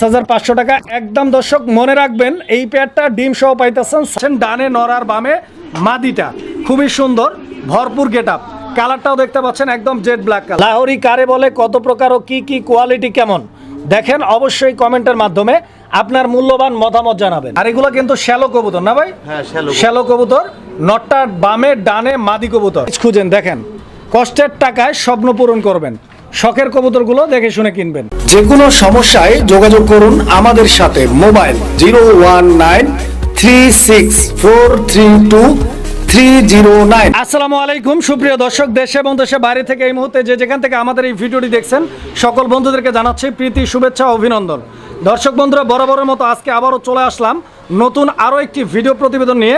5,500 টাকা একদম। দর্শক মনে রাখবেন এই পেয়ারটা ডিম সহ পাইতেছেন। ডানে নর আর বামে মাদিটা খুবই সুন্দর, ভরপুর গেটআপ। কালারটাও দেখতে পাচ্ছেন একদম জেড ব্ল্যাক কালার। লাহোরি কারে বলে, কত প্রকার ও কি কোয়ালিটি কেমন দেখেন অবশ্যই কমেন্টের মাধ্যমে আপনার মূল্যবান মতামত জানাবেন। আর এগুলো কিন্তু শ্যালো কবুতর না ভাই? হ্যাঁ, শ্যালো কবুতর। নটটা বামে, ডানে মাদি কবুতর। খুঁজেন, দেখেন কষ্টের টাকায় স্বপ্ন পূরণ করবেন। শখের কবুতরগুলো দেখে শুনে কিনবেন। যে কোনো সমস্যায় যোগাযোগ করুন আমাদের সাথে। মোবাইল 01936432309। আসসালামু আলাইকুম সুপ্রিয় দর্শক, দেশে এবং দেশের বাইরে থেকে এই মুহূর্তে যে যেখান থেকে আমাদের এই ভিডিওটি দেখছেন সকল বন্ধুদেরকে জানাচ্ছি প্রীতি, শুভেচ্ছা, অভিনন্দন। দর্শক বন্ধুরা, বরাবরের মতো আজকে আবারও চলে আসলাম নতুন আরও একটি ভিডিও প্রতিবেদন নিয়ে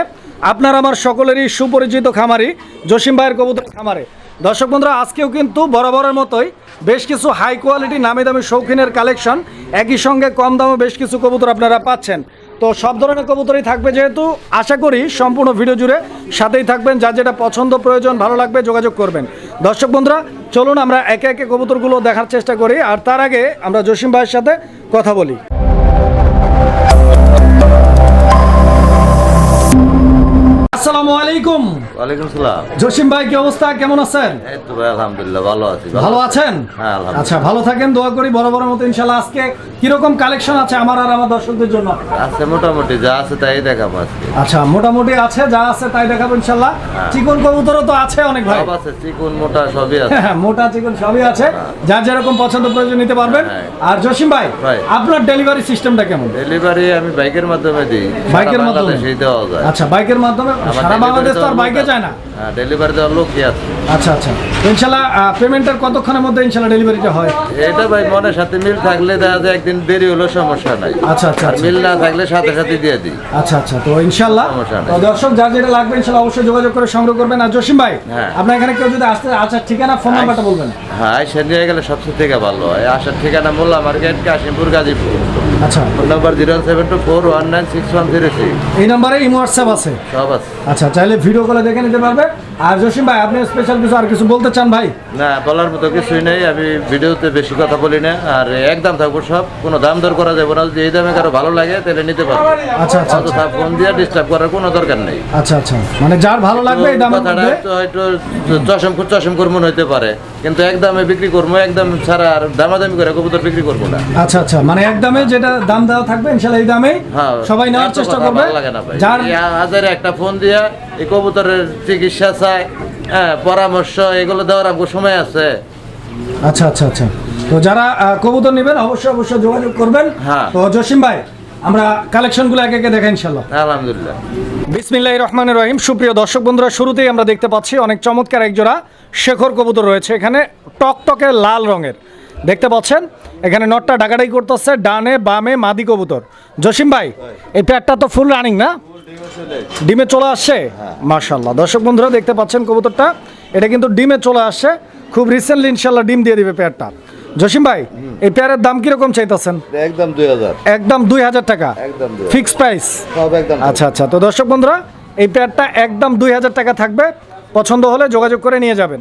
আপনার আমার সকলেরই সুপরিচিত খামারি জসিম ভাইয়ের কবুতর খামারে। দর্শক বন্ধুরা, আজকেও কিন্তু বরাবরের মতোই বেশ কিছু হাই কোয়ালিটি নামি দামি শৌখিনের কালেকশন, একই সঙ্গে কম দামে বেশ কিছু কবুতর আপনারা পাচ্ছেন। তো সব ধরনের কবুতরই থাকবে, যেহেতু আশা করি সম্পূর্ণ ভিডিও জুড়ে সাথেই থাকবেন। যার যেটা পছন্দ প্রয়োজন ভালো লাগবে যোগাযোগ করবেন। দর্শক বন্ধুরা, চলুন আমরা একে একে কবুতরগুলো দেখার চেষ্টা করি। আর তার আগে আমরা জসিম ভাইয়ের সাথে কথা বলি। আসসালামু আলাইকুম। ওয়ালাইকুম সালাম। জসিম ভাই, কি অবস্থা, কেমন আছেন? এই তো ভাই, আলহামদুলিল্লাহ ভালো আছি। ভালো আছেন? হ্যাঁ, আলহামদুলিল্লাহ। আচ্ছা, ভালো থাকেন, দোয়া করি বরাবরের মতো ইনশাআল্লাহ। আজকে কিরকম কালেকশন আছে আমার আর আমার দর্শকদের জন্য? আছে মোটামুটি যা আছে তাই দেখাবো আজকে। আচ্ছা, মোটামুটি আছে, যা আছে তাই দেখাবো ইনশাআল্লাহ। চিকন কবুতরও তো আছে অনেক ভাই। সব আছে, চিকন মোটা সবই আছে। হ্যাঁ, মোটা চিকন সবই আছে, যার যেরকম পছন্দ প্রয়োজন নিতে পারবেন। আর জসিম ভাই, আপনার ডেলিভারি সিস্টেমটা কেমন? ডেলিভারি আমি বাইকের মাধ্যমে দিই। বাইকের মাধ্যমে সেই দেওয়া যায়। আচ্ছা, বাইকের মাধ্যমে সারা বাংলাদেশ তো আর বাইকে যায় না। হ্যাঁ, ডেলিভারি দেওয়ার লোক কি আছে। আচ্ছা আচ্ছা, ইনশাআল্লাহ পেমেন্টের কতক্ষণের মধ্যে ইনশাআল্লাহ ডেলিভারিটা হয়? এটা ভাই মনের সাথে মিল থাকলে দেখা যায় একদিন দেরি হলো সমস্যা নাই। আচ্ছা আচ্ছা, আর মিল না থাকলে সাথে সাথে দিয়ে দিই। আচ্ছা আচ্ছা, তো ইনশাআল্লাহ সমস্যা নেই। তো দর্শক যার যেটা লাগবে ইনশাআল্লাহ অবশ্যই যোগাযোগ করে সংগ্রহ করবেন। আর জসিম ভাই, আপনার এখানে কেউ যদি আসতে, আচ্ছা ঠিকানা ফোন নাম্বারটা বলবেন। হ্যাঁ, সে নিয়ে গেলে সবচেয়ে থেকে ভালো হয়। আসার ঠিকানা মোল্লা মার্কেট, কাশিমপুর, গাজীপুর। আচ্ছা, ফোন নাম্বার 07241966106। এই নম্বরে ইমো হোয়াটসঅ্যাপ আছে? সব আছে। আচ্ছা, চাইলে ভিডিও কলে দেখে নিতে পারবে। আর জসিম ভাই, আপনি স্পেশাল কিছু আর কিছু বলতে চান ভাই? না, বলার মতো কিছুই নেই। আমি ভিডিওতে বেশি কথা বলি না। আর একদম থাকবো সব, কোনো দাম দর করা যাবে না। যদি এই দামে কারো ভালো লাগে তাহলে নিতে পারবো। আচ্ছা আচ্ছা, অযথা ফোন দিয়ে ডিস্টার্ব করার কোনো দরকার নেই। আচ্ছা আচ্ছা, মানে যার ভালো লাগবে এই দামের মধ্যে। হয়তো চশম করবো হইতে পারে, কিন্তু একদমে বিক্রি করবো, একদম ছাড়া আর দামাদামি করে কবুতর বিক্রি করবো না। আচ্ছা আচ্ছা, মানে একদমে যেটা দাম দেওয়া থাকবে ইনশাআল্লাহ এই দামে সবাই নেওয়ার চেষ্টা করবে। যার হাজারে একটা ফোন দিয়া এই কবুতরের চিকিৎসা চায়, হ্যাঁ, পরামর্শ এগুলো দেওয়ার আপনার সময় আছে। আচ্ছা আচ্ছা আচ্ছা, তো যারা কবুতর নেবেন অবশ্যই অবশ্যই যোগাযোগ করবেন। তো জসিম ভাই, আমরা কালেকশনগুলো একে একে দেখাই ইনশাআল্লাহ। আলহামদুলিল্লাহ। বিসমিল্লাহির রহমানির রহিম। সুপ্রিয় দর্শক বন্ধুরা, শুরুতেই আমরা দেখতে পাচ্ছি অনেক চমৎকার এক জোড়া শেখর কবুতর রয়েছে। এখানে টকটকে লাল রঙের দেখতে পাচ্ছেন। এখানে নটটা ডাকাডাকি করতেছে, ডানে বামে মাদি কবুতর। জসিম ভাই, এই প্যাডটা তো ফুল রানিং না? ডিমে চলে আসছে, মাশাআল্লাহ। দর্শক বন্ধুরা দেখতে পাচ্ছেন কবুতরটা, এটা কিন্তু ডিমে চলে আসছে খুব রিসেন্টলি। ইনশাআল্লাহ ডিম দিয়ে দিবে পেয়ারটা। জসিম ভাই, এই পেয়ারের দাম কিরকম চাইতেছেন? একদম 2000। একদম 2000 টাকা একদম ফিক্সড প্রাইস? সব একদম। আচ্ছা আচ্ছা, তো দর্শক বন্ধুরা এই পেয়ারটা একদম 2000 টাকা থাকবে, পছন্দ হলে যোগাযোগ করে নিয়ে যাবেন।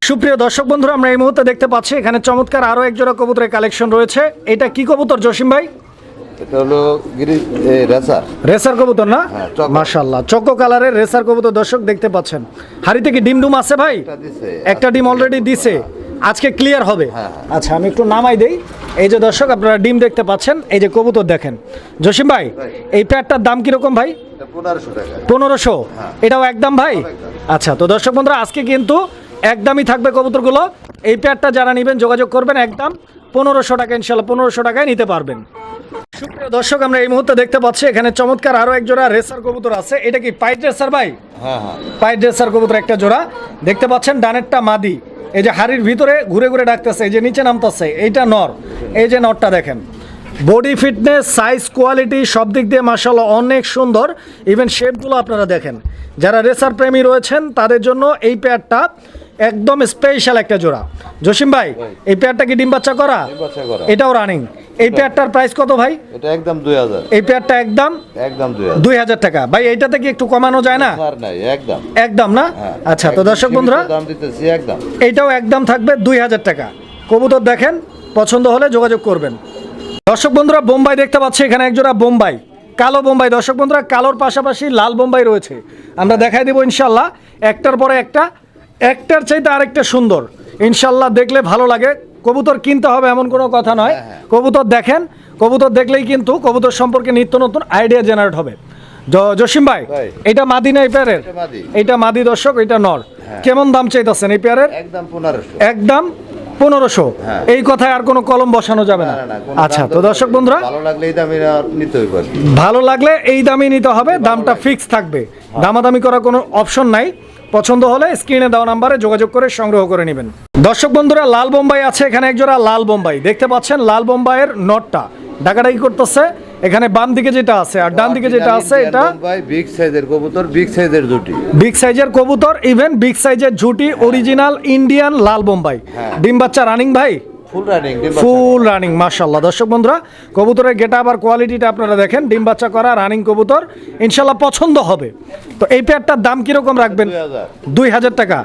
সুপ্রিয় দর্শক বন্ধুরা, আমরা এই মুহূর্তে দেখতে পাচ্ছি এখানে চমৎকার আরও এক জোড়া কবুতরের কালেকশন রয়েছে। এটা কি কবুতর জসিম ভাই? এটা হলো রেসার কবুতর না? মাশাআল্লাহ, চকো কালারের রেসার কবুতর দর্শক দেখতে পাচ্ছেন। হাড়িতে কি ডিম ডুম আছে ভাই? একটা ডিম অলরেডি দিছে, আজকে ক্লিয়ার হবে। আচ্ছা, আমি একটু নামাই দেই। এই যে দর্শক আপনারা ডিম দেখতে পাচ্ছেন, এই যে কবুতর দেখেন। জসিম ভাই, এই প্যাডটার দাম কিরকম ভাই? 1500 টাকা। 1500? এটাও একদম ভাই? আচ্ছা, তো দর্শক বন্ধুরা আজকে কিন্তু একদমই থাকবে কবুতরগুলো। এই প্যাডটা যারা নেবেন যোগাযোগ করবেন, একদম 1500 টাকা ইনশাআল্লাহ 1500 টাকায় নিতে পারবেন। সুপ্রিয় দর্শক, আমরা এই মুহূর্তে দেখতে পাচ্ছি এখানে চমৎকার আরো এক জোড়া রেসার কবুতর আছে। এটা কি পাইট রেসার ভাই? হ্যাঁ হ্যাঁ, পাইট রেসার কবুতর একটা জোড়া দেখতে পাচ্ছেন। ডানেরটা মাদি, এই যে হাড়ির ভিতরে ঘুরে ঘুরে ডাকতেছে, এই যে নিচে নামতেছে, এইটা নর। এই যে নরটা দেখেন, বডি ফিটনেস, সাইজ, কোয়ালিটি সব দিক দিয়ে মাশাআল্লাহ অনেক সুন্দর। ইভেন শেপগুলো আপনারা দেখেন। যারা রেসার প্রেমী রয়েছেন তাদের জন্য এই পেয়ারটা একদম স্পেশাল একটা জোড়া। জসিম ভাই, এই পেয়ারটা কি ডিম বাচ্চা করা? এটাও রানিং। এই পেয়ারটার প্রাইস কত ভাই? এটা একদম 2000। এই পেয়ারটা একদম 2000 টাকা। ভাই এইটাতে কি একটু কমানো যায় না? একদম না? আচ্ছা, তো দর্শক বন্ধুরা এইটাও একদম থাকবে 2000 টাকা। কবুতর দেখেন, পছন্দ হলে যোগাযোগ করবেন। দর্শক বন্ধুরা বোম্বাই দেখতে পাচ্ছি এখানে একজোড়া বোম্বাই, কালো বোম্বাই। দর্শক বন্ধুরা কালোর পাশাপাশি লাল বোম্বাই রয়েছে, আমরা দেখাই দেবো ইনশাল্লাহ একটার পরে একটা, একটার চাইতে আরেকটা সুন্দর ইনশাল্লাহ। দেখলে ভালো লাগে। কবুতর কিনতে হবে এমন কোনো কথা নয়, কবুতর দেখেন, কবুতর দেখলেই কিন্তু কবুতর সম্পর্কে নিত্য নতুন আইডিয়া জেনারেট হবে। জসিম ভাই, এটা মাদি না এই পেয়ারের? এটা মাদি দর্শক, এটা নর। কেমন দাম চাইতেছেন এই পেয়ারের? একদম 1500। একদম 1500। এই কথায় আর কোনো কলম বসানো যাবে না। আচ্ছা, তো দর্শক বন্ধুরা ভালো লাগলে এই দামে নিতে হইবে, ভালো লাগলে এই দামই নিতে হবে, দামটা ফিক্স থাকবে, দামাদামি করার কোনো অপশন নাই। পছন্দ হলে স্ক্রিনে দেওয়া নাম্বারে যোগাযোগ করে সংগ্রহ করে নেবেন। দর্শক বন্ধুরা লাল বোম্বাই আছে এখানে একজোড়া লাল বোম্বাই দেখতে পাচ্ছেন। লাল বোম্বাইয়ের নটটা ডাকাডাকি করতেছে এখানে, বাম দিকে যেটা আছে আর ডান দিকে যেটা আছে এটা বিগ সাইজের কবুতর, বিগ সাইজের জুটি, বিগ সাইজের কবুতর, ইভেন বিগ সাইজের ঝুটি, অরিজিনাল ইন্ডিয়ান লাল বোম্বাই। ডিম বাচ্চা রানিং ভাই, ফুল রানিং মাশাআল্লাহ। দর্শক বন্ধুরা কবুতরের গেটআপ আর কোয়ালিটিটা আপনারা দেখেন, ডিম বাচ্চা করা রানিং কবুতর, ইনশাআল্লাহ পছন্দ হবে। তো এই পেয়ারটার দাম কিরকম রাখবেন? 2000 টাকা।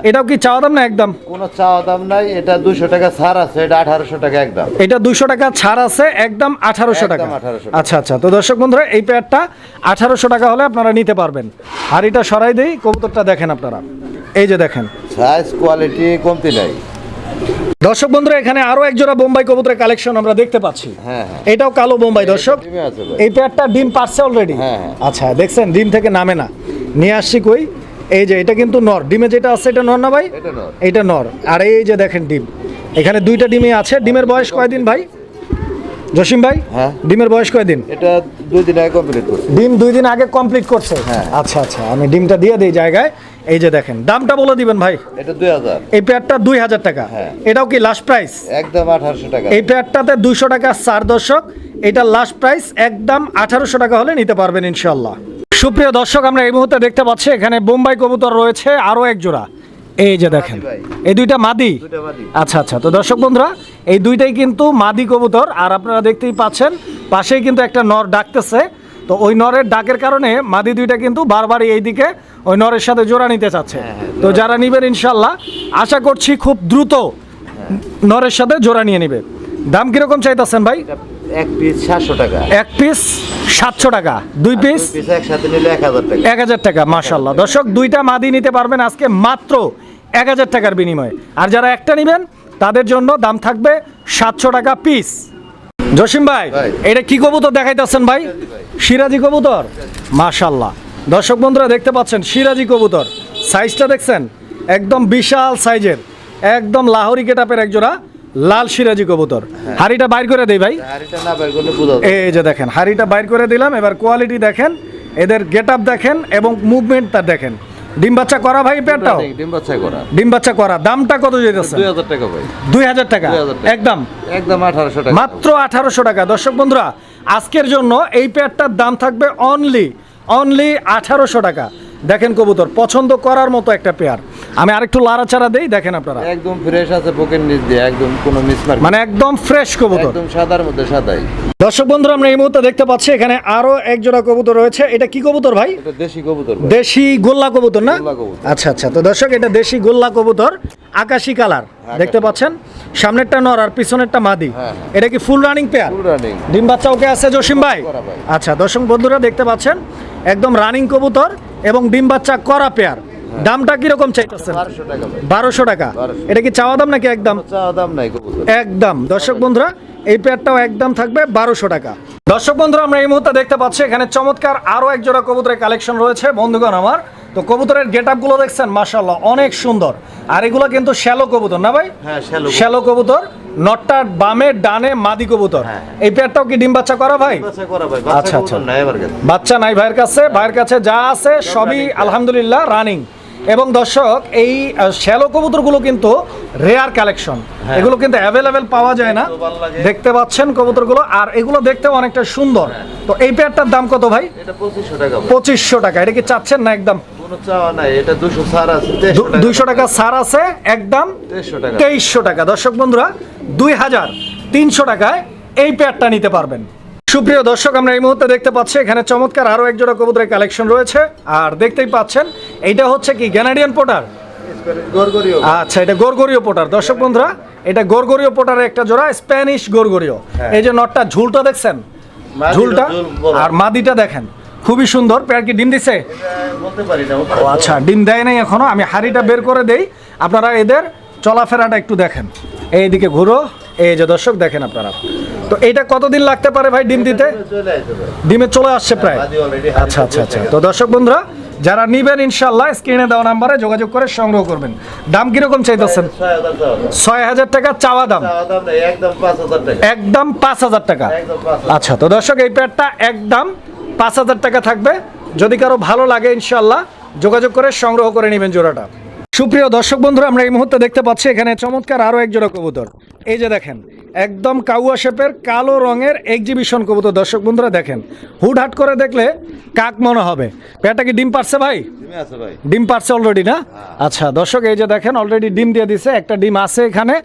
এটাও কি চাওয়া দাম না একদম? কোনো চাওয়া দাম নাই, এটা 200 টাকা ছাড় আছে, এটা 1800 টাকা একদম। এটা 200 টাকা ছাড় আছে, একদম 1800 টাকা। আচ্ছা আচ্ছা, তো দর্শক বন্ধুরা এই পেয়ারটা 1800 টাকা হলে আপনারা নিতে পারবেন। আর এটা সরাই দেই, কবুতরটা দেখেন আপনারা, এই যে দেখেন সাইজ কোয়ালিটি কমতি নাই। দর্শক বন্ধুরা এখানে আরো এক জোড়া বোম্বাই কবুতরের কালেকশন আমরা দেখতে পাচ্ছি। এটাও কালো বোম্বাই দর্শক। এই পেয়ারটা ডিম পারছে অলরেডি। আচ্ছা দেখছেন, ডিম থেকে নামে না, নিয়ে আসছি কই, এই যে এটা কিন্তু নর, ডিমে যেটা আছে এটা নর না ভাই? এটা নর। আর এই যে দেখেন ডিম, এখানে দুইটা ডিমই আছে। ডিমের বয়স কয়দিন ভাই জসিম ভাই? ডিমের বয়স কয়দিন? এটা 2 দিন আগে কমপ্লিট করছে। ডিম 2 দিন আগে কমপ্লিট করছে। আচ্ছা আচ্ছা, আমি ডিমটা দিয়ে দিই জায়গায়। এই যে দেখেন, দামটা বলে দিবেন ভাই। এটা 2000। এই পেয়ারটা 2000 টাকা। এটাও কি লাস্ট প্রাইস? একদম 1800 টাকা। এই পেয়ারটাতে 200 টাকা ছাড় দর্শক, এটা লাস্ট প্রাইস, একদম 1800 টাকা হলে নিতে পারবেন ইনশাআল্লাহ। সুপ্রিয় দর্শক আমরা এই মুহূর্তে দেখতে পাচ্ছি এখানে বোম্বাই কবুতর রয়েছে আরো এক জোড়া, এই যে দেখেন এই দুইটা মাদি। আচ্ছা আচ্ছা, তো দর্শক বন্ধুরা এই দুইটাই কিন্তু মাদি কবুতর, আর আপনারা দেখতেই পাচ্ছেন পাশেই কিন্তু একটা নর ডাকতেছে। তো ওই নরের ডাকের কারণে মাদি দুইটা কিন্তু বারবারই এইদিকে ওই নরের সাথে জোড়া নিতে চাচ্ছে। তো যারা নিবেন ইনশাল্লাহ আশা করছি খুব দ্রুত নরের সাথে জোড়া নিয়ে নিবে। দাম কিরকম চাইতেছেন ভাই? এক পিস 700 টাকা। এক পিস 700 টাকা, দুই পিস একসাথে নিলে 1000 টাকা। 1000 টাকা মাশাআল্লাহ। দর্শক দুইটা মাদি নিতে পারবেন আজকে মাত্র 1000 টাকার বিনিময়ে। আর যারা একটা নেবেন তাদের জন্য দাম থাকবে 700 টাকা পিস। জসিম ভাই এটা কি কবুতর দেখাইতেছেন ভাই? সিরাজি কবুতর মাশাআল্লাহ। দর্শক বন্ধুরা দেখতে পাচ্ছেন সিরাজি কবুতর, সাইজটা দেখছেন একদম বিশাল সাইজের, একদম লাহোরি গেটআপের একজোড়া লাল সিরাজি কবুতর। হাড়িটা বাইর করে দেই ভাই। হাড়িটা না বাইর করলে বুঝা যায়। এই যে দেখেন হাড়িটা বাইর করে দিলাম। এবার কোয়ালিটি দেখেন, এদের গেটআপ দেখেন এবং মুভমেন্টটা দেখেন। ডিম বাচ্চা করা ভাই পেয়ারটাও? ডিম বাচ্চা করা। ডিম বাচ্চা করা। দামটা কত যেতেছে? 2000 টাকা ভাই। 2000 টাকা একদম, একদম 1800 টাকা, মাত্র 1800 টাকা। দর্শক বন্ধুরা আজকের জন্য এই পেয়ারটার দাম থাকবে অনলি 1800 টাকা। দেখেন কবুতর পছন্দ করার মতো একটা পেয়ার। আমি আরেকটু লাড়াচাড়া দেই, দেখেন আপনারা একদম ফ্রেশ আছে, পোকের নিচ দিয়ে একদম কোনো মিসমার্ক, মানে একদম ফ্রেশ কবুতর, একদম সাদার মধ্যে সাদাই। দর্শক বন্ধুরা আমরা এই মুহূর্তে দেখতে পাচ্ছি এখানে আরো এক জোড়া কবুতর রয়েছে। এটা কি কবুতর ভাই? এটা দেশি কবুতর ভাই। দেশি গোল্লা কবুতর না? গোল্লা কবুতর। আচ্ছা আচ্ছা, তো দর্শক এটা দেশি গোল্লা কবুতর, আকাশি কালার দেখতে পাচ্ছেন। সামনেরটা নর আর পিছনেরটা মাদি। এটা কি full running pair? Full running. ডিম বাচ্চা ওকে আছে জসিম ভাই? আচ্ছা দর্শক বন্ধুরা দেখতে পাচ্ছেন একদম রানিং কবুতর এবং ডিম বাচ্চা করা পেয়ার। দামটা কি রকম চাইতেছেন? 1200 টাকা ভাই। 1200 টাকা। এটা কি চাওয়া দাম নাকি একদম? চাওয়া দাম নাই কবুতর, একদম। দর্শক বন্ধুরা এই পেয়ারটাও একদম থাকবে 1200 টাকা। দর্শক বন্ধুরা আমরা এই মুহূর্তে দেখতে পাচ্ছি এখানে চমৎকার আরো এক জোড়া কবুতরের কালেকশন রয়েছে বন্ধুগণ আমার। তো কবুতরের গেটআপ গুলো দেখছেন মাশাআল্লাহ অনেক সুন্দর। আর এগুলো কিন্তু শ্যালো কবুতর না ভাই? হ্যাঁ শ্যালো কবুতর। নটটা বামে ডানে মাদি কবুতর। এই পেয়ারটাও কি ডিম বাচ্চা করা ভাই? বাচ্চা করা ভাই। আচ্ছা আচ্ছা, নাই আমার কাছে বাচ্চা নাই ভাইয়ের কাছে। ভাইয়ের কাছে যা আছে সবই আলহামদুলিল্লাহ রানিং। এবং দর্শক এই শ্যালো কবুতরগুলো কিন্তু রেয়ার কালেকশন, এগুলো কিন্তু অ্যাভেলেবেল পাওয়া যায় না। দেখতে পাচ্ছেন কবুতরগুলো, আর এগুলো দেখতেও অনেকটা সুন্দর। তো এই পেয়ারটার দাম কত ভাই? এটা 2500 টাকা। 2500 টাকা। এটা কি চাচ্ছেন না একদম? কোনো চাওয়া নাই, এটা 200 ছাড় আছে। 200 টাকা ছাড় আছে, একদম 2300 টাকা। 2300 টাকা। দর্শক বন্ধুরা 2300 টাকায় এই পেয়ারটা নিতে পারবেন। সুপ্রিয় দর্শক আমরা এই মুহূর্তে দেখতে পাচ্ছি এখানে চমৎকার আরো এক জোড়া কবুতরের কালেকশন রয়েছে। আর দেখতেই পাচ্ছেন এইটা হচ্ছে কি গ্যানাডিয়ান পোটার? গরগরিও। আচ্ছা এটা গরগরিও পোটার। দর্শক বন্ধুরা এটা গরগরিও পোটারের একটা জোড়া, স্প্যানিশ গরগরিও। এই যে নটটা ঝুলটা দেখছেন, ঝুলটা আর মাদিটা দেখেন খুবই সুন্দর। পেয়ার কি ডিম দিছে? বলতে পারি না। ও আচ্ছা, ডিম দেয় নাই এখনো। আমি হাড়িটা বের করে দেই, আপনারা এদের চলাফেরাটা একটু দেখেন। এইদিকে ঘুরো, এই যে দর্শক দেখেন আপনারা। তো এইটা কতদিন লাগতে পারে ভাই ডিম দিতে? ডিমে চলে আসছে প্রায়। আচ্ছা আচ্ছা আচ্ছা। তো দর্শক বন্ধুরা যারা নিবেন ইনশাল্লাহ স্ক্রিনে দেওয়া নাম্বারে যোগাযোগ করে সংগ্রহ করবেন। দাম কিরকম চাইতেছেন? 6,000 টাকা চাওয়া দাম, একদম 5,000 টাকা। আচ্ছা, তো দর্শক এই পেয়ারটা একদম 5,000 টাকা থাকবে। যদি কারো ভালো লাগে ইনশাল্লাহ যোগাযোগ করে সংগ্রহ করে নেবেন জোড়াটা। সুপ্রিয় দর্শক বন্ধুরা আমরা এই মুহূর্তে দেখতে পাচ্ছি এখানে চমৎকার আরো এক জোড়া কবুতর। এই যে দেখেন একদম কাউয়া শেপের কালো রঙের এক্সিবিশন কবুতর। দর্শক বন্ধুরা দেখেন, হুটহাট করে দেখলে কাক মনে হবে। পেয়ারটা কি ডিম পারছে ভাই? ডিম পারছে অলরেডি না? আচ্ছা দর্শক এই যে দেখেন অলরেডি ডিম দিয়ে দিছে, একটা ডিম আছে এখানে।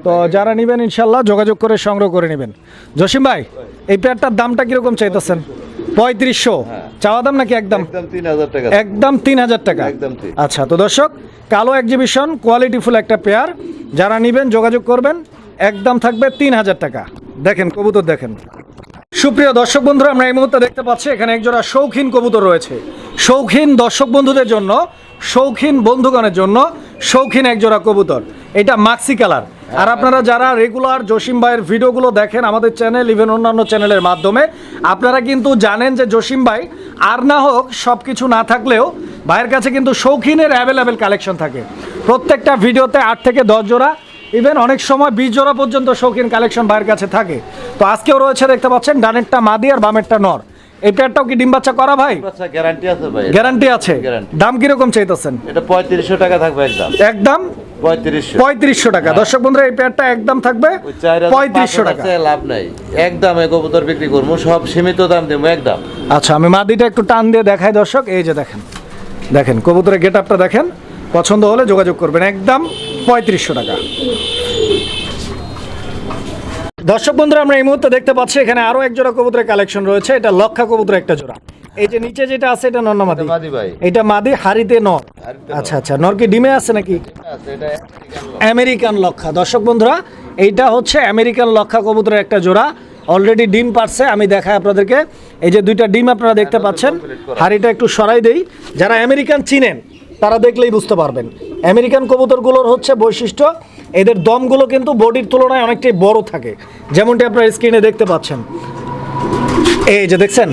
তো যারা নেবেন ইনশাল্লাহ যোগাযোগ করে সংগ্রহ করে নেবেন। জসিম ভাই এই পেয়ারটার দামটা কিরকম চাইতেছেন? 3500 চাওয়া দাম নাকি একদম? একদম 3,000 টাকা। আচ্ছা, তো দর্শক কালো এক্সিবিশন কোয়ালিটিফুল একটা পেয়ার, যারা নেবেন যোগাযোগ করবেন। একদম থাকবে 3,000 টাকা। দেখেন কবুতর দেখেন। সুপ্রিয় দর্শক বন্ধুরা আমরা এই মুহূর্তে দেখতে পাচ্ছি এখানে একজোড়া শৌখিন কবুতর রয়েছে। শৌখিন দর্শক বন্ধুদের জন্য, শৌখিন বন্ধুগণের জন্য শৌখিন একজোড়া কবুতর। এটা মাক্সি কালার। আর আপনারা যারা রেগুলার জসিম ভাইয়ের ভিডিওগুলো দেখেন আমাদের চ্যানেল, ইভেন অন্যান্য চ্যানেলের মাধ্যমে, আপনারা কিন্তু জানেন যে জসিম ভাই আর না হোক সব কিছু না থাকলেও ভাইয়ের কাছে কিন্তু শৌখিনের অ্যাভেলেবেল কালেকশন থাকে। প্রত্যেকটা ভিডিওতে 8 থেকে 10 জোড়া, ইভেন অনেক সময় 20 জোড়া পর্যন্ত শৌখিন কালেকশন ভাইয়ের কাছে থাকে। তো আজকেও রয়েছে দেখতে পাচ্ছেন, ডানেরটা মাদি আর বামেরটা নর। এই পেয়ারটাও কি ডিম বাচ্চা করা ভাই? গ্যারান্টি আছে ভাই। গ্যারান্টি আছে। দাম কিরকম চাইতেছেন? এটা 3500 টাকা থাকবে একদম। একদম 3500 টাকা। দর্শক বন্ধুরা এই পেয়ারটা একদম থাকবে 3500 টাকা। লাভ নাই, একদম এই কবুতর বিক্রি করবো, সব সীমিত দাম দেবো একদম। আচ্ছা, আমি মাদিটা একটু টান দিয়ে দেখাই দর্শক। এই যে দেখেন, দেখেন কবুতরের গেটআপটা দেখেন। পছন্দ হলে যোগাযোগ করবেন। একদম 3500 টাকা। দর্শক বন্ধুরা আমরা এই মুহূর্তে দেখতে পাচ্ছি এখানে আরো এক জোড়া কবুতরের কালেকশন রয়েছে। এটা লক্ষা কবুতরের একটা জোড়া। এই যে নিচে যেটা আছে এটা নর না মাদি? এটা মাদি, হাড়িতে নর। আচ্ছা আচ্ছা, নর কি ডিমে আছে নাকি? আমেরিকান লক্ষা। দর্শক বন্ধুরা এইটা হচ্ছে আমেরিকান লক্ষা কবুতরের একটা জোড়া, অলরেডি ডিম পারছে। আমি দেখাই আপনাদেরকে, এই যে দুইটা ডিম আপনারা দেখতে পাচ্ছেন। হাড়িটা একটু সরাই দেই, যারা আমেরিকান চিনেন তারা দেখলেই বুঝতে পারবেন। আমেরিকান কবুতরগুলোর হচ্ছে বৈশিষ্ট্য, এদের দমগুলো কিন্তু বডির তুলনায় অনেকটাই বড় থাকে, যেমনটি আপনারা স্ক্রিনে দেখতে পাচ্ছেন। এই যে দেখছেন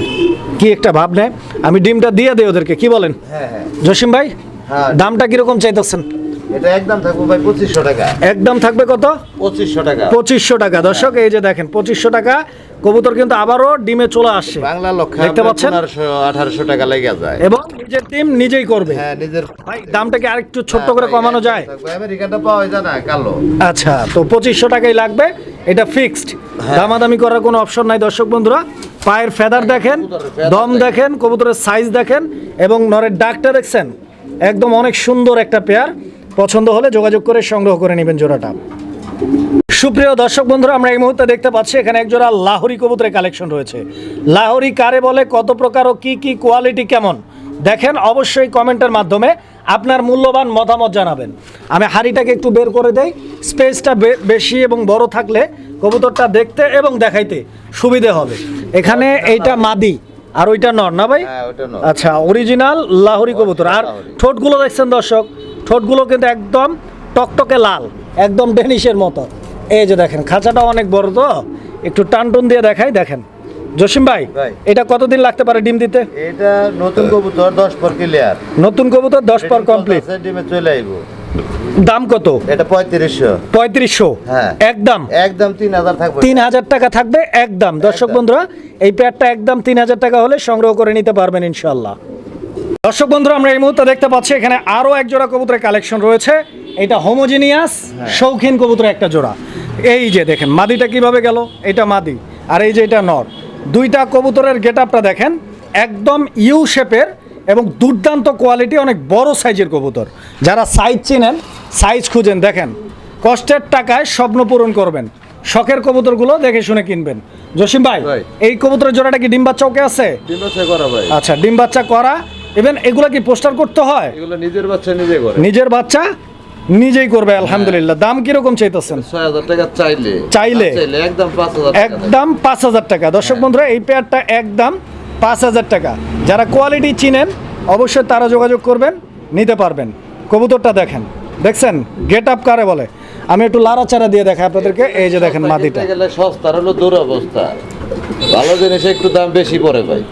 কি একটা ভাব নেয়। আমি ডিমটা দিয়ে দেই ওদেরকে, কি বলেন জসিম ভাই? দামটা কিরকম চাইতেছেন? এটা একদম থাকবে ভাই 2500 টাকা। একদম থাকবে কত? 2500 টাকা। 2500 টাকা। দর্শক এই যে দেখেন 2500 টাকা কবুতর কিন্তু আবারও ডিমে চলে আসছে। বাংলা লক্ষ দেখতে পাচ্ছেন 1800 টাকা লেগে যায়, এবং নিজের টিম নিজেই করবে। হ্যাঁ নিজের। ভাই দামটা কি আরেকটু ছোট্ট করে কমানো যায়? আমেরিকাটা পাওয়া যায় না কালো। আচ্ছা, তো 2500 টাকাই লাগবে, এটা ফিক্সড। দামাদামি করার কোনো অপশন নাই। দর্শক বন্ধুরা পায়ের ফেদার দেখেন, দম দেখেন, কবুতরের সাইজ দেখেন, এবং নরের ডাকটা দেখছেন। একদম অনেক সুন্দর একটা পেয়ার। পছন্দ হলে যোগাযোগ করে সংগ্রহ করে নেবেন জোড়াটা। সুপ্রিয় দর্শক বন্ধুরা আমরা এই মুহূর্তে দেখতে পাচ্ছি এখানে এক জোড়া লাহোরি কবুতরের কালেকশন রয়েছে। লাহোরি কারে বলে, কত প্রকার ও কি কি কোয়ালিটি কেমন দেখেন অবশ্যই কমেন্টের মাধ্যমে আপনার মূল্যবান মতামত জানাবেন। আমি হাড়িটাকে একটু বের করে দেই, স্পেসটা বেশি এবং বড় থাকলে কবুতরটা দেখতে এবং দেখাইতে সুবিধে হবে। এখানে এইটা মাদি আর ওইটা নর না ভাই? আচ্ছা, অরিজিনাল লাহোরি কবুতর। আর ঠোঁটগুলো দেখছেন দর্শক, ঠোঁটগুলো কিন্তু একদম টকটকে লাল, একদম ডেনিশের মতো। এই যে দেখেন খাঁচাটা অনেক বড়, তো একটু টানটুন দিয়ে দেখাই। দেখেন জসিম ভাই এটা কতদিন লাগতে পারে ডিম দিতে? এটা নতুন কবুতর 10 পর ক্লিয়ার। নতুন কবুতর 10 পর কমপ্লিট, ডিমে চলে আইবো। দাম কত? এটা 3500। হ্যাঁ একদম 3000 থাকবে। 3000 টাকা থাকবে একদম। দর্শক বন্ধুরা এই পেয়ারটা একদম 3000 টাকা হলে সংগ্রহ করে নিতে পারবেন ইনশাআল্লাহ। দর্শক বন্ধুরা আমরা এই মুহূর্তে দেখতে পাচ্ছি এখানে আরো এক জোড়া কবুতরের কালেকশন রয়েছে। এটা হোমোজিনিয়াস শৌখিন কবুতরের একটা জোড়া। এই যে দেখেন মাদিটা কিভাবে গেল, এটা মাদি আর এই যে এটা নর। দুইটা কবুতরের গেটআপটা দেখেন, একদম ইউ শেপের এবং দুর্দান্ত কোয়ালিটি, অনেক বড় সাইজের কবুতর। যারা সাইজ চেনেন, সাইজ খুঁজেন, দেখেন কষ্টের টাকায় স্বপ্ন পূরণ করবেন। শখের কবুতরগুলো দেখে শুনে কিনবেন। জসিম ভাই এই কবুতরের জোড়াটা কি ডিম বাচ্চা ওকে আছে? ডিম বাচ্চা করা ভাই। আচ্ছা, ডিম বাচ্চা করা। ইভেন এগুলা কি পোস্টার করতে হয়? এগুলো নিজের বাচ্চা নিজে করে। নিজের বাচ্চা নিজেই করবে আলহামদুলিল্লাহ। দাম কিরকম চাইতেছেন? 6,000 টাকা চাইলে চাইলে? একদম 5,000 টাকা। একদম 5,000 টাকা। দর্শক বন্ধুরা এই পেয়ারটা একদম 5,000 টাকা। যারা কোয়ালিটি চিনেন অবশ্যই তারা যোগাযোগ করবেন, নিতে পারবেন। কবুতরটা দেখেন, দেখছেন গেট আপ কারে বলে। আমি একটু লাড়াচাড়া দিয়ে দেখাই আপনাদেরকে। এই যে দেখেন মাদিটা, কিনতে গেলে সস্তার হলো দুরবস্থা, ভালো জিনিস একটু দাম বেশি পড়ে ভাই।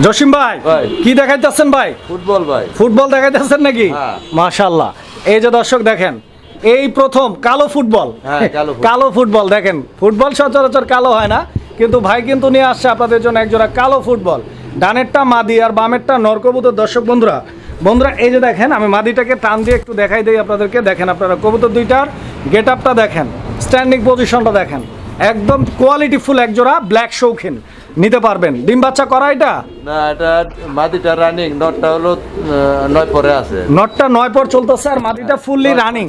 জসিম ভাই ভাই। কি দেখাইতেছেন ভাই? ফুটবল ভাই। ফুটবল দেখাইতেছেন নাকি? হ্যাঁ। মাশাআল্লাহ। এই যে দর্শক দেখেন, এই প্রথম কালো ফুটবল। হ্যাঁ, কালো ফুটবল। কালো ফুটবল দেখেন, ফুটবল সচরাচর কালো হয় না, কিন্তু ভাই কিন্তু নিয়ে আসছে আপনাদের জন্য একজোড়া কালো ফুটবল। ডানেরটা মাদি আর বামেরটা নর কবুতর। দর্শক বন্ধুরা এই যে দেখেন, আমি মাদিটাকে টান দিয়ে একটু দেখাই দিই আপনাদেরকে। দেখেন আপনারা কবুতর দুইটার গেট আপটা দেখেন, স্ট্যান্ডিং পজিশনটা দেখেন, একদম কোয়ালিটিফুল একজোড়া ব্ল্যাক শৌখিন, নিতে পারবেন। ডিম বাচ্চা করা এটা? না, এটা মাদিটা রানিং, নটটা হলো 9 পরে আছে। নটটা 9 পর চলতেছে আর মাদিটা ফুললি রানিং,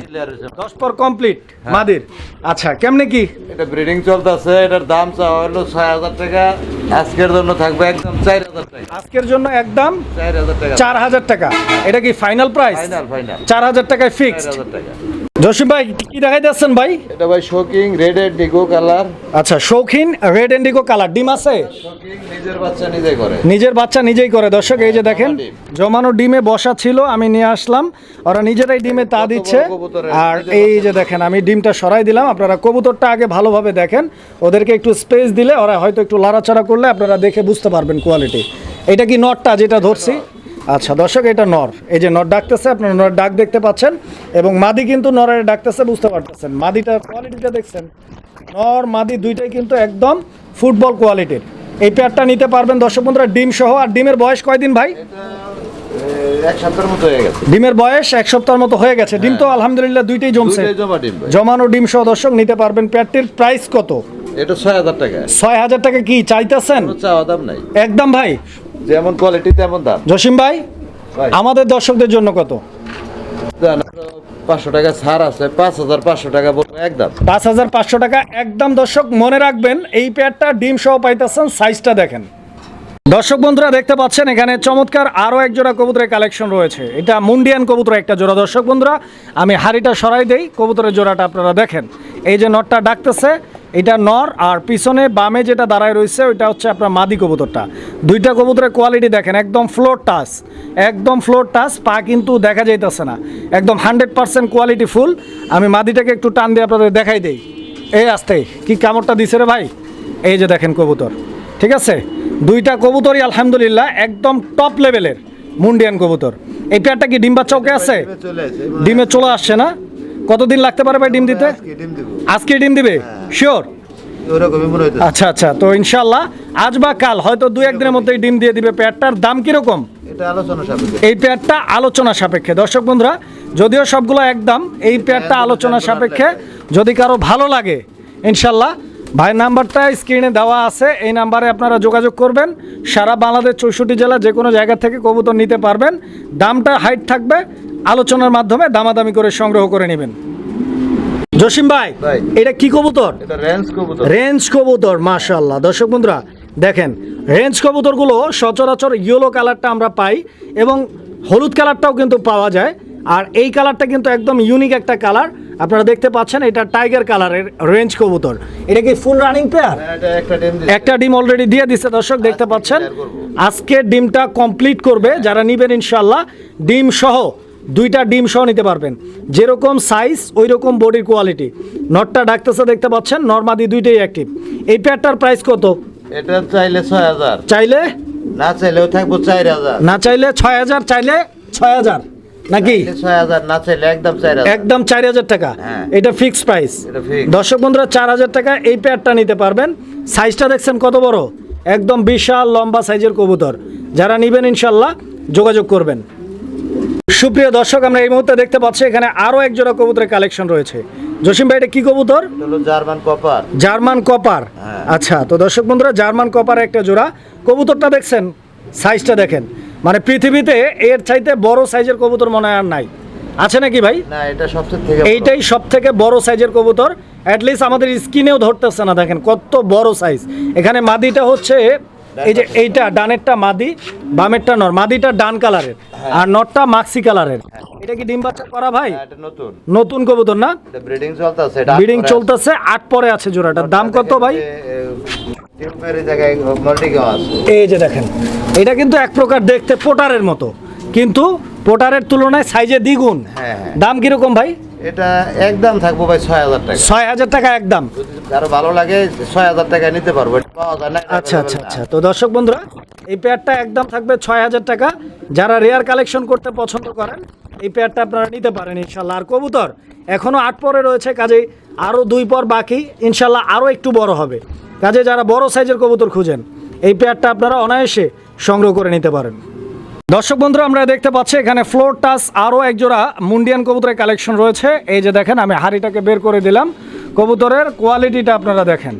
10 পর কমপ্লিট মাদির। আচ্ছা, কেমনে কি? এটা ব্রিডিং চলতেছে, এটার দাম চাওয়া হলো 6,000 টাকা। আজকের জন্য থাকবে একদম 4,000 টাকা। আজকের জন্য একদম 4,000 টাকা। 4,000 টাকা। এটা কি ফাইনাল প্রাইস? ফাইনাল 4,000 টাকায় ফিক্সড। 4,000 টাকা। জসিম ভাই কি দেখাই যাচ্ছেন ভাই? এটা ভাই শোকিং রেড এন্ড ডিগো কালার। আচ্ছা, শৌখিন রেড ইন্ডিগো কালার। ডিম আছে? শোকিং নিজের বাচ্চা নিজেই করে। নিজের বাচ্চা নিজেই করে। দর্শক এই যে দেখেন, জমানো ডিমে বসা ছিল, আমি নিয়ে আসলাম, ওরা নিজেরাই ডিমে তা দিচ্ছে। আর এই যে দেখেন, আমি ডিমটা সরাই দিলাম। আপনারা কবুতরটা আগে ভালোভাবে দেখেন, ওদেরকে একটু স্পেস দিলে ওরা হয়তো একটু লাড়াচাড়া করলে আপনারা দেখে বুঝতে পারবেন কোয়ালিটি। এটা কি নটটা যেটা ধরছি? আচ্ছা দর্শক, এটা নর। এই যে নর ডাকতেছে, আপনারা নর ডাক দেখতে পাচ্ছেন, এবং মাদি কিন্তু নরের ডাকতেছে, বুঝতে পারতেছেন। মাদিটার কোয়ালিটিটা দেখছেন, নর মাদি দুইটাই কিন্তু একদম ফুটবল কোয়ালিটির। এই পেয়ারটা নিতে পারবেন দর্শক বন্ধুরা ডিম সহ। আর ডিমের বয়স কয়দিন ভাই? এক সপ্তাহের মতো হয়ে গেছে। ডিমের বয়স 1 সপ্তাহের মতো হয়ে গেছে। ডিম তো আলহামদুলিল্লাহ দুইটাই জমছে। দুইটাই জমা ডিম ভাই। জমানো ডিম সহ দর্শক নিতে পারবেন। পেয়ারটির প্রাইস কত? এটা 6,000 টাকা। 6,000 টাকা কি চাইতেছেন? কোনো চাওয়া দাম নাই, একদম ভাই। যেমন কোয়ালিটি তেমন দাম। জসিম ভাই ভাই আমাদের দর্শকদের জন্য কত? 500 টাকা ছাড় আছে, 5,500 টাকা বলবো একদম। 5,500 টাকা একদম। দর্শক মনে রাখবেন, এই পেয়ারটা ডিম সহ পাইতেছেন। সাইজটা দেখেন। দর্শক বন্ধুরা দেখতে পাচ্ছেন এখানে চমৎকার আরও এক জোড়া কবুতরের কালেকশন রয়েছে। এটা মুন্ডিয়ান কবুতর একটা জোড়া। দর্শক বন্ধুরা আমি হাড়িটা সরাই দেই, কবুতরের জোড়াটা আপনারা দেখেন। এই যে নরটা ডাকতেছে, এটা নর, আর পিছনে বামে যেটা দাঁড়ায় রয়েছে ওইটা হচ্ছে আপনার মাদি কবুতরটা। দুইটা কবুতরের কোয়ালিটি দেখেন, একদম ফ্লোর টাচ, একদম ফ্লোর টাচ, পা কিন্তু দেখা যাইতেছে না, একদম 100% কোয়ালিটি ফুল। আমি মাদিটাকে একটু টান দিয়ে আপনাদের দেখাই দেই। এই আসতে কি কামড়টা দিছে রে ভাই। এই যে দেখেন কবুতর, ঠিক আছে? দুইটা কবুতরই আলহামদুলিল্লাহ একদম টপ লেভেলের মুন্ডিয়ান কবুতর। এই পেয়ারটা কি ডিম বাচ্চা ওকে আছে? ডিমে চলে আসছে না? কতদিন লাগতে পারে ভাই ডিম দিতে? আজকে ডিম দিবে শিওর? আচ্ছা আচ্ছা, তো ইনশাল্লাহ আজ বা কাল হয়তো 2-1 দিনের মধ্যেই ডিম দিয়ে দিবে। পেয়ারটার দাম কিরকম? এটা আলোচনা সাপেক্ষে। এই পেয়ারটা আলোচনা সাপেক্ষে দর্শক বন্ধুরা, যদিও সবগুলো একদম, এই পেয়ারটা আলোচনা সাপেক্ষে। যদি কারো ভালো লাগে ইনশাল্লাহ ভাইয়ের নাম্বারটা স্ক্রিনে দেওয়া আছে, এই নাম্বারে আপনারা যোগাযোগ করবেন। সারা বাংলাদেশ 64 জেলা যে কোনো জায়গা থেকে কবুতর নিতে পারবেন। দামটা হাইট থাকবে, আলোচনার মাধ্যমে দামাদামি করে সংগ্রহ করে নেবেন। জসিম ভাই এটা কি কবুতর? এটা রেঞ্জ কবুতর। রেঞ্জ কবুতর, মাশাআল্লাহ। দর্শক বন্ধুরা দেখেন, রেঞ্জ কবুতরগুলো সচরাচর ইয়েলো কালারটা আমরা পাই, এবং হলুদ কালারটাও কিন্তু পাওয়া যায়। আর এই কালারটা কিন্তু একদম ইউনিক একটা কালার। আপনারা দেখতে পাচ্ছেন এটা টাইগার কালারের রেঞ্জ কবুতর। এটা কি ফুল রানিং পেয়ার? একটা ডিম অলরেডি দিয়ে দিচ্ছে দর্শক, দেখতে পাচ্ছেন। আজকে ডিমটা কমপ্লিট করবে যারা নিবেন ইনশাল্লাহ। ডিম সহ, দুইটা ডিম সহ নিতে পারবেন। যেরকম সাইজ ওই রকম বডির কোয়ালিটি। নটটা ডাকতেছে দেখতে পাচ্ছেন, নরমাদি দুইটাই অ্যাক্টিভ। এই পেয়ারটার প্রাইস কত? এটা চাইলে 6,000, চাইলে না চাইলেও থাকবো 4,000। না চাইলে 6,000, চাইলে 6,000 নাকি? 6,000, না চাইলে একদম 4,000। একদম 4,000 টাকা। হ্যাঁ। এটা ফিক্সড প্রাইস। এটা fixed। দর্শক বন্ধুরা 4,000 টাকা এই পেয়ারটা নিতে পারবেন। সাইজটা দেখছেন কত বড়, একদম বিশাল লম্বা সাইজের কবুতর। যারা নেবেন ইনশাল্লাহ যোগাযোগ করবেন। সুপ্রিয় দর্শক আমরা এই মুহূর্তে দেখতে পাচ্ছি এখানে আরও এক জোড়া কবুতরের কালেকশন রয়েছে। জসিম ভাই এটা কি কবুতর? হলো জার্মান কপার। German copper. হ্যাঁ। আচ্ছা, তো দর্শক বন্ধুরা জার্মান কপার একটা জোড়া। কবুতরটা দেখছেন, সাইজটা দেখেন, মানে পৃথিবীতে এর চাইতে বড় সাইজের কবুতর মনে হয় আর নাই, আছে নাকি ভাই? না, এটা সবচেয়ে থেকে এইটাই সব থেকে বড় সাইজের কবুতর। অ্যাটলিস্ট আমাদের স্কিনেও ধরতেছে না, দেখেন কত বড় সাইজ। এখানে মাদিটা হচ্ছে এই যে এইটা ডানেরটা মাদি, বামেরটা নর। মাদিটা ডান কালারের, আর নটটা মাক্সি কালারের। এটা কি ডিম বাচ্চা করা ভাই? এটা নতুন নতুন কবুতর না? এটা ব্রিডিং চলতেছে, এটা ব্রিডিং চলতেছে, 8 পরে আছে জোড়াটার দাম কত ভাই? টিউবের জায়গায় মল্টিকেও আছে। এই যে দেখেন, এটা কিন্তু এক প্রকার দেখতে পোটারের মতো, কিন্তু পোটারের তুলনায় সাইজে দ্বিগুণ। হ্যাঁ। দাম কিরকম ভাই? এটা একদম থাকবো ভাই 6000 টাকা। 6000 টাকা একদম। আরো ভালো লাগে 6000 টাকা নিতে পারবো, এটা পাওয়া যায় না। আচ্ছা। তো দর্শক বন্ধুরা, এই পেয়ারটা একদম থাকবে 6000 টাকা। যারা রেয়ার কালেকশন করতে পছন্দ করেন এই পেয়ারটা আপনারা নিতে পারেন ইনশাল্লাহ। আর কবুতর এখনো 8 পরে রয়েছে, কাজেই আরো 2 পর বাকি, ইনশাল্লাহ আরো একটু বড় হবে। কাজে যারা বড় সাইজের কবুতর খুঁজেন এই পেয়ারটা আপনারা অনায়াসে সংগ্রহ করে নিতে পারেন। দর্শক বন্ধুরা, আমরা দেখতে পাচ্ছি এখানে ফ্লোর টাচ আরও একজোড়া মুন্ডিয়ান কবুতরের কালেকশন রয়েছে। এই যে দেখেন, আমি হাড়িটাকে বের করে দিলাম। কবুতরের কোয়ালিটিটা আপনারা দেখেন,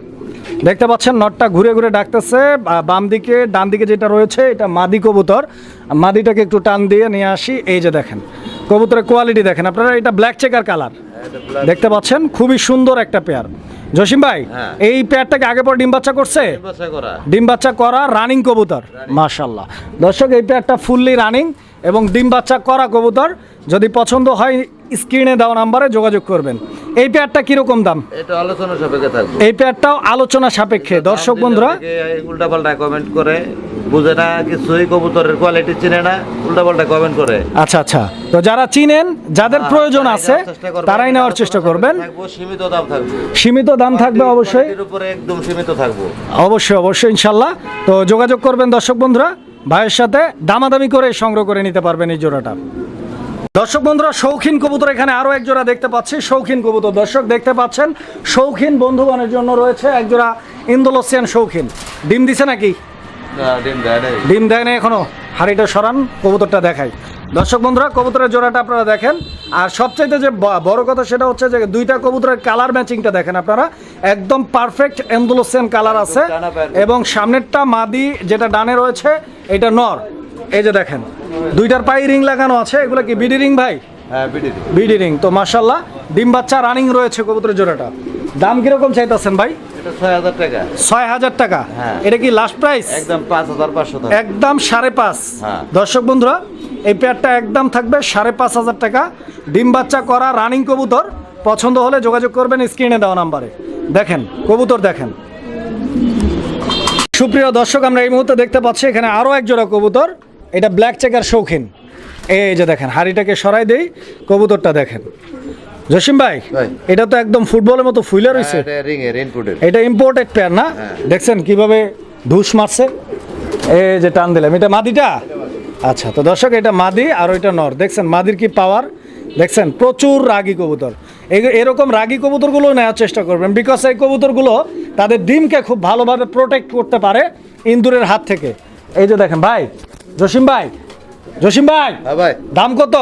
দেখতে পাচ্ছেন নটটা ঘুরে ঘুরে ডাকতেছে। বাম দিকে ডান দিকে যেটা রয়েছে এটা মাদি কবুতর। মাদিটাকে একটু টান দিয়ে নিয়ে আসি। এই যে দেখেন কবুতরের কোয়ালিটি দেখেন আপনারা, এটা ব্ল্যাক চেকার কালার দেখতে পাচ্ছেন, খুবই সুন্দর একটা পেয়ার। জসিম ভাই, এই পেয়ারটাকে আগে পর ডিম বাচ্চা করছে? ডিম বাচ্চা করা রানিং কবুতর, মাশাআল্লাহ। দর্শক, এই পেয়ারটা ফুললি রানিং এবং ডিম বাচ্চা করা কবুতর। যদি পছন্দ হয় স্ক্রিনে দেওয়া নাম্বারে যোগাযোগ করবেন। এই পেয়ারটা কিরকম দাম? এটা আলোচনা সাপেক্ষে থাকবে। এই পেয়ারটাও আলোচনা সাপেক্ষে। দর্শক বন্ধুরা, উল্টাপাল্টা কমেন্ট করে, বুঝে না কিছুই, কবুতরের কোয়ালিটি চিনে না, উল্টাপাল্টা কমেন্ট করে। আচ্ছা। তো যারা চিনেন, যাদের প্রয়োজন আছে তারাই নেওয়ার চেষ্টা করবেন। সীমিত দাম থাকবে। সীমিত দাম থাকবে অবশ্যই, উপরে একদম সীমিত থাকবো। অবশ্যই ইনশাল্লাহ। তো যোগাযোগ করবেন দর্শক বন্ধুরা, ভাইয়ের সাথে দামাদামি করে সংগ্রহ করে নিতে পারবেন এই জোড়াটা। দর্শক বন্ধুরা, শৌখিন কবুতর এখানে আরো এক জোড়া দেখতে পাচ্ছি। শৌখিন কবুতর দর্শক দেখতে পাচ্ছেন, শৌখিন বন্ধুগণের জন্য রয়েছে এক জোড়া ইন্দোনেশিয়ান শৌখিন। ডিম দিছে নাকি? ডিম দেয় না এখনো। হাড়িটা সরান, কবুতরটা দেখাই। দর্শক বন্ধুরা, কবুতরের জোড়াটা আপনারা দেখেন। আর সবচাইতে যে বড় কথা সেটা হচ্ছে যে দুইটা কবুতরের কালার ম্যাচিংটা দেখেন আপনারা, একদম পারফেক্ট ইন্দোনেশিয়ান কালার আছে। এবং সামনেরটা মাদি, যেটা ডানে রয়েছে এটা নর। এই যে দেখেন, দুইটার পায়ে রিং লাগানো আছে। এগুলো কি বিডি রিং ভাই? হ্যাঁ, বিডি রিং। তো মাশাআল্লাহ, ডিম বাচ্চা রানিং রয়েছে কবুতরের জোড়াটা। দাম কিরকম চাইতেছেন ভাই? এটা 6000 টাকা। 6000 টাকা। হ্যাঁ। এটা কি লাস্ট প্রাইস? একদম 5500 টাকা। একদম 5.5। হ্যাঁ। দর্শক বন্ধুরা, এই পেয়ারটা একদম থাকবে 5,500 টাকা। ডিম বাচ্চা করা রানিং কবুতর। পছন্দ হলে যোগাযোগ করবেন স্ক্রিনে দেওয়া নাম্বারে। দেখেন কবুতর দেখেন। সুপ্রিয় দর্শক, আমরা এই মুহূর্তে দেখতে পাচ্ছি এখানে আরো এক জোড়া কবুতর। এটা ব্ল্যাক চেকার শৌখিন। এই যে দেখেন, হাড়িটাকে সরাই দেই, কবুতরটা দেখেন। জসিম ভাই, এটা তো একদম ফুটবলের মতো ফুলে রয়েছে। এটা ইম্পোর্টেড পেয়ার না? দেখছেন কিভাবে ধুস মারছে। এই যে টান দিলাম, এটা মাদিটা। আচ্ছা, তো দর্শক, এটা মাদি আর ওইটা নর। দেখছেন মাদির কি পাওয়ার দেখছেন? প্রচুর রাগী কবুতর। এরকম রাগী কবুতরগুলো নেওয়ার চেষ্টা করবেন, বিকজ এই কবুতরগুলো তাদের ডিমকে খুব ভালোভাবে প্রোটেক্ট করতে পারে ইঁদুরের হাত থেকে। এই যে দেখেন ভাই, জসিম ভাই, দাম কত?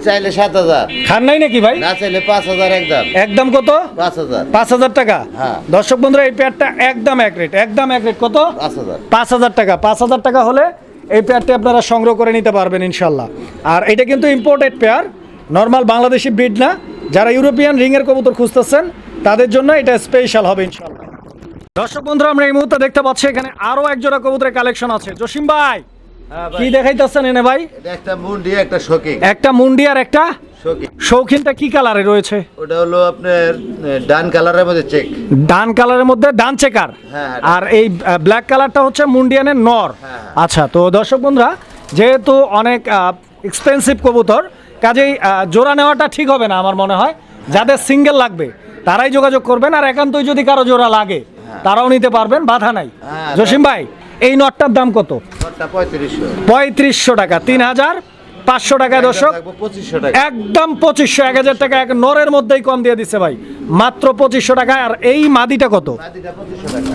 চাইলে 7000। খান নাই নাকি ভাই? না চাইলে 5000 একদম। একদম কত? 5000। 5000 টাকা। হ্যাঁ। দর্শক বন্ধুরা, এই পেয়ারটা একদম এক রেট কত? 5000। 5000 টাকা। 5000 টাকা হলে এই পেয়ারটি আপনারা সংগ্রহ করে নিতে পারবেন ইনশাল্লাহ। আর এটা কিন্তু imported pair, normal Bangladeshi breed না। যারা ইউরোপিয়ান রিংয়ের কবুতর খুঁজতেছেন তাদের জন্য এটা স্পেশাল হবে ইনশাল্লাহ। দর্শক বন্ধুরা, আমরা এই মুহূর্তে দেখতে পাচ্ছি এখানে আরো এক জোড়া কবুতরের কালেকশন আছে। জসিম ভাই, কি দেখাইতেছেন এনে ভাই? এটা একটা মুন্ডি, একটা শৌখিন। একটা মুন্ডি আর একটা শৌখিন। শৌখিনটা কি কালারে রয়েছে? ওটা হলো আপনার ডান কালারের মধ্যে চেক। ডান কালারের মধ্যে ডান চেকার। হ্যাঁ। আর এই ব্ল্যাক কালারটা হচ্ছে মুন্ডিয়ানের নর। হ্যাঁ। আচ্ছা, তো দর্শক বন্ধুরা, যেহেতু অনেক এক্সপেন্সিভ কবুতর, কাজেই জোড়া নেওয়াটা ঠিক হবে না আমার মনে হয়। যাদের সিঙ্গেল লাগবে তারাই যোগাযোগ করবেন, আর একান্তই যদি কারো জোড়া লাগে তারাও নিতে পারবেন, বাধা নাই। জসিম ভাই, এই নটটার দাম কত? 3500 টাকা। 3500 টাকায় দর্শক, 2500 টাকা। একদম 2500, 1000 টাকা এক নরের মধ্যেই কম দিয়ে দিচ্ছে ভাই, মাত্র 2500 টাকায়। আর এই মাদিটা কত?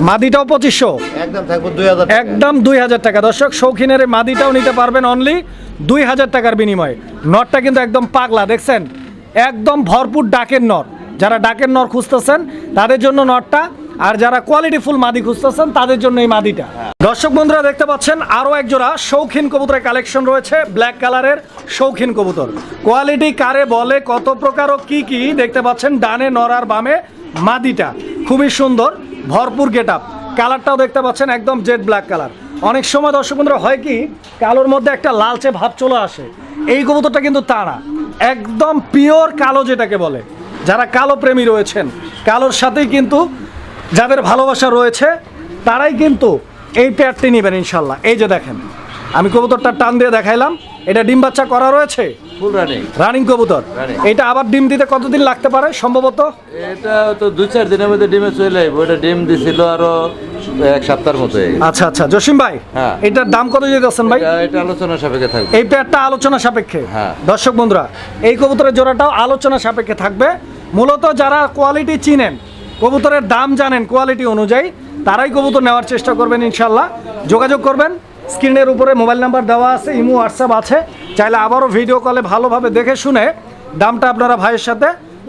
মাদিটাও 2500। একদম থাকবে 2000 টাকা। একদম 2000 টাকা। দর্শক, শৌখিনের এই মাদিটাও নিতে পারবেন অনলি 2000 টাকার বিনিময়ে। নরটা কিন্তু একদম পাগলা, দেখছেন একদম ভরপুর ডাকের নর। যারা ডাকের নর খুঁজতেছেন তাদের জন্য নরটা, আর যারা কোয়ালিটি ফুল মাদি খুঁজতেছেন তাদের জন্য এই মাদিটা। দর্শক বন্ধুরা, দেখতে পাচ্ছেন আরো এক জোড়া শৌখিন কবুতরের কালেকশন রয়েছে। ব্ল্যাক কালারের শৌখিন কবুতর। কোয়ালিটি কারে বলে, কত প্রকার ও কি কি দেখতে পাচ্ছেন। ডানে নর আর বামে মাদিটা, খুবই সুন্দর ভরপুর গেটআপ। কালারটাও দেখতে পাচ্ছেন একদম জেড ব্ল্যাক কালার। অনেক সময় দর্শক বন্ধুরা হয় কি কালোর মধ্যে একটা লালচে ভাব চলে আসে, এই কবুতরটা কিন্তু তা না, একদম পিওর কালো যেটাকে বলে। যারা কালো প্রেমী রয়েছেন, কালোর সাথেই কিন্তু যাদের ভালোবাসা রয়েছে তারাই কিন্তু এই পেয়ারটি নেবেন ইনশাল্লাহ। এই যে দেখেন আমি কবুতরটা টান দিয়ে দেখাইলাম, এটা ডিম বাচ্চা করা রয়েছে, ফুল রানিং। রানিং কবুতর। Running। এটা আবার ডিম দিতে কতদিন লাগতে পারে সম্ভবত? এটা তো 2-4 দিনের মধ্যে ডিমে চলে আসবে। ওটা ডিম দিছিল আরো 1 সপ্তাহের মতো। আচ্ছা আচ্ছা জসিম ভাই, হ্যাঁ। এটার দাম কত দিতেছেন ভাই? এটা আলোচনা সাপেক্ষে থাকবে। এই পেয়ারটা আলোচনা সাপেক্ষে। হ্যাঁ। দর্শক বন্ধুরা, এই কবুতরের জোড়াটাও আলোচনা সাপেক্ষে থাকবে। মূলত যারা কোয়ালিটি চিনেন, কবুতরের দাম জানেন কোয়ালিটি অনুযায়ী, তারাই কবুতর নেওয়ার চেষ্টা করবেন ইনশাল্লাহ। যোগাযোগ করবেন, স্ক্রিনের উপরে মোবাইল নাম্বার দেওয়া আছে, ইমো হোয়াটসঅ্যাপ আছে, চাইলে আবারও ভিডিও কলে ভালোভাবে দেখে শুনে দামটা আপনারা ভাইয়ের সাথে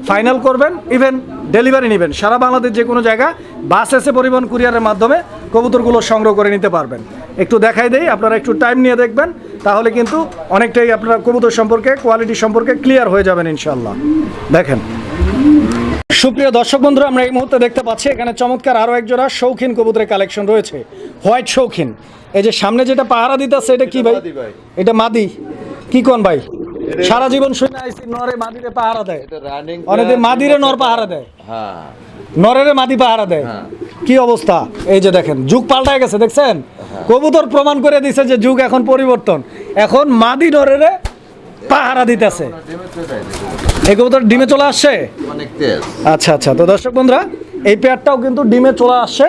ফাইনাল করবেন। ইভেন ডেলিভারি নেবেন সারা বাংলাদেশ যে কোনো জায়গা, বাস এসে পরিবহন কুরিয়ারের মাধ্যমে কবুতরগুলো সংগ্রহ করে নিতে পারবেন। একটু দেখাই দেই, আপনারা একটু টাইম নিয়ে দেখবেন, তাহলে কিন্তু অনেকটাই আপনারা কবুতর সম্পর্কে, কোয়ালিটি সম্পর্কে ক্লিয়ার হয়ে যাবেন ইনশাল্লাহ। দেখেন সুপ্রিয় দর্শক বন্ধুরা, আমরা এই মুহূর্তে দেখতে পাচ্ছি এখানে চমৎকার আরও এক জোড়া শৌখিন কবুতরের কালেকশন রয়েছে, হোয়াইট শৌখিন। এই যে সামনে যেটা পাহারা দিতেছে এটা কি ভাই? মাদি ভাই। এটা মাদি। কি কোন ভাই? সারা জীবন শুনে আইছি নরে মাদিরে পাহারা দেয়, এটা রানিং। অনেকে মাদিরে নর পাহারা দেয়, হ্যাঁ। নরেরে মাদি পাহারা দেয়। হ্যাঁ। কি অবস্থা! এই যে দেখেন যুগ পাল্টায় গেছে, দেখছেন? কবুতর প্রমাণ করে দিছে যে যুগ এখন পরিবর্তন, এখন মাদি নরেরে পাহারা দিতেছে। ডিমে চলে আসবে। এই কবুতর ডিমে চলে আসছে। অনেক তেজ। আচ্ছা আচ্ছা, তো দর্শক বন্ধুরা, এই পেয়ারটাও কিন্তু ডিমে চলে আসছে।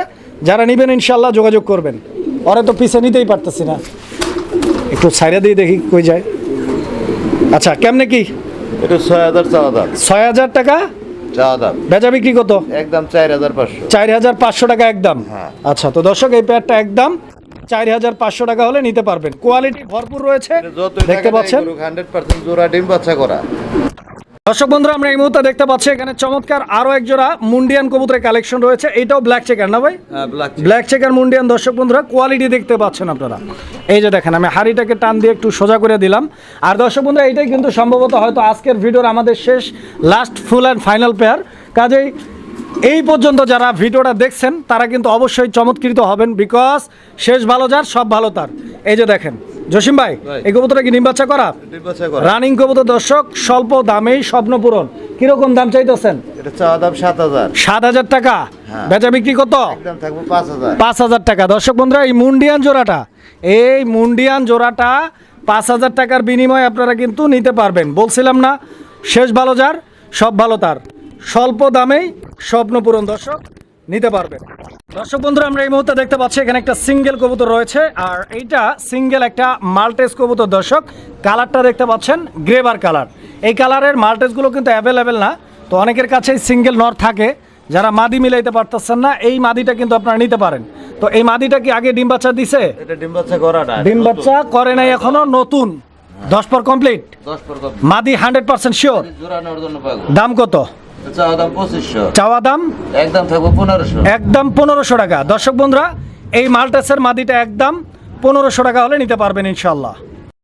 যারা নেবেন ইনশাল্লাহ যোগাযোগ করবেন। ওরা তো পিছে নিতেই পারতেছি না, একটু সাইডে দিয়ে দেখি কই যায়। আচ্ছা, কেমনে কি? এটা 6000 চাওয়া দাম। 6000 টাকা চাওয়া দাম। বেচা বিক্রি কত? একদম 4500। 4500 টাকা একদম। হ্যাঁ। আচ্ছা, তো দর্শক এই পেয়ারটা একদম 4500 টাকা হলে নিতে পারবেন। কোয়ালিটি ভরপুর রয়েছে, দেখতে পাচ্ছেন। 100% জোড়া ডিম বাচ্চা করা। দর্শক বন্ধুরা, আমরা এই মুহূর্তে দেখতে পাচ্ছি এখানে চমৎকার আরো এক জোড়া মুন্ডিয়ান কবুতরের কালেকশন রয়েছে। এটাও ব্ল্যাক চেকার না ভাই? ব্ল্যাক চেকার মুন্ডিয়ান। দর্শক বন্ধুরা, কোয়ালিটি দেখতে পাচ্ছেন আপনারা। এই যে দেখেন, আমি হাড়িটাকে টান দিয়ে একটু সোজা করে দিলাম। আর দর্শক বন্ধুরা, এইটাই কিন্তু সম্ভবত হয়তো আজকের ভিডিওর আমাদের শেষ last full and final pair. কাজেই এই পর্যন্ত যারা ভিডিওটা দেখছেন তারা কিন্তু অবশ্যই চমৎকৃত হবেন, বিকজ শেষ ভালো যার সব ভালো তার। এই যে দেখেন জসিম ভাই, এই কবুতরটা কি ডিম বাচ্চা করা? ডিম বাচ্চা করা। রানিং কবুতর দর্শক, স্বল্প দামেই স্বপ্ন পূরণ। কিরকম দাম চাইতেছেন? এটা চাওয়া দাম 7000। 7000 টাকা। হ্যাঁ। বেচা বিক্রি কত? একদম থাকবে 5000। 5000 টাকা। দর্শক বন্ধুরা, এই মুন্ডিয়ান জোড়াটা, এই মুন্ডিয়ান জোড়াটা 5000 টাকার বিনিময়ে আপনারা কিন্তু নিতে পারবেন। বলছিলাম না, শেষ ভালো যার সব ভালো তার, স্বল্প দামেই স্বপ্ন পূরণ। দর্শক নিতে পারবেন। দর্শক বন্ধুরা, আমরা এই মুহূর্তে দেখতে পাচ্ছি এখানে একটা সিঙ্গেল কবুতর রয়েছে, আর এইটা সিঙ্গেল একটা মাল্টেস কবুতর। দর্শক, কালারটা দেখতে পাচ্ছেন গ্রেভার কালার। এই কালারের মাল্টেসগুলো কিন্তু অ্যাভেলেবেল না, তো অনেকের কাছেই সিঙ্গেল নর থাকে। যারা মাদি মিলাইতে পারতেছেন না, এই মাদিটা কিন্তু আপনারা নিতে পারেন। তো এই মাদিটা কি আগে ডিম বাচ্চা দিছে? এটা ডিম বাচ্চা করা না। ডিম বাচ্চা করে নাই এখনো, নতুন। 10 পর কমপ্লিট। 10 পর কত? মাদি 100% শিওর। জোড়া নেওয়ার জন্য পাগল। দাম কত? চাওয়া দাম 2500। চাওয়া দাম একদম থাকবে 1500। একদম 1500 টাকা। দর্শক বন্ধুরা, এই মাল্টেসের মাদিটা একদম 1500 টাকা হলে নিতে পারবেন ইনশাল্লাহ।